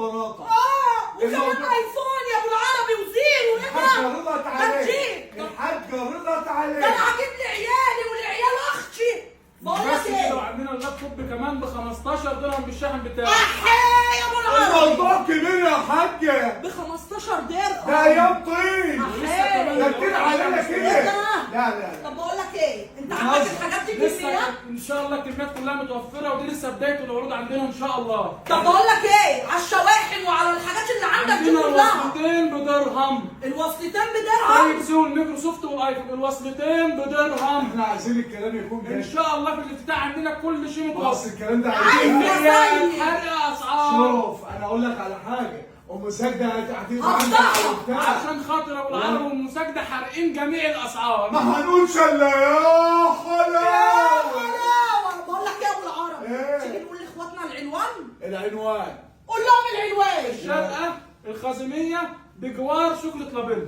وبناطه. وكمان ايفون يا ابو العربي وزيرو. الحاجه رضت عليك. ده الحاجه رضت عليك. انا هجيب لي عيالي والعيال اختي. بقول بس لك كده، ايه؟ وعندنا اللابتوب كمان ب 15 درهم بالشحن بتاعه. احي يا ابو العربي. الموضوع كبير يا حاجه. ب 15 درهم. ده ايام طين. أحي. ده كتير علينا كده. ايه ده؟ لا لا. طب بقول لك ايه؟ انت عندك الحاجات دي لسه كميات؟ ان شاء الله الكميات كلها متوفره، ودي لسه بدايه العروض عندنا ان شاء الله. طب بقول لك ايه؟ على الشواحن وعلى الحاجات اللي عندك دي عندنا كلها. الوصلتين بدرهم. الوصلتين طيب بدرهم. زون مايكروسوفت والايفون الوصلتين بدرهم. احنا عايزين الكلام يكون ان جاي. شاء الله في الافتتاح عندنا كل شيء بص متوفر. الكلام ده عايز عايزين. يا حرق اسعار. شوف انا اقول لك على حاجه. ام سجده هتيجي عندك هفضحها. وبتاع. عشان خاطر ابو العرب والمساجده حارقين جميع الاسعار. ما هنقولش الا يا حلاوه. حلاوه. بقول لك ايه يا ابو العرب؟ إيه؟ تيجي نقول لاخواتنا العنوان؟ العنوان. قول لهم العنوان. الشرقه الخازميه بجوار شكرة لابيل.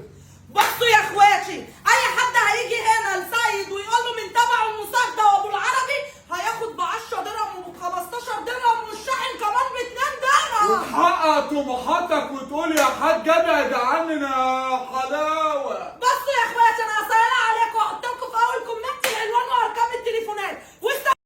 بصوا يا اخواتي، اي حد هيجي هنا لسيد ويقول له من تبع المصدى وابو العربي هياخد ب 10 درهم وب 15 درهم والشاحن كمان ب 2 درهم. وتحقق طموحاتك وتقول يا حاج ابعد عننا يا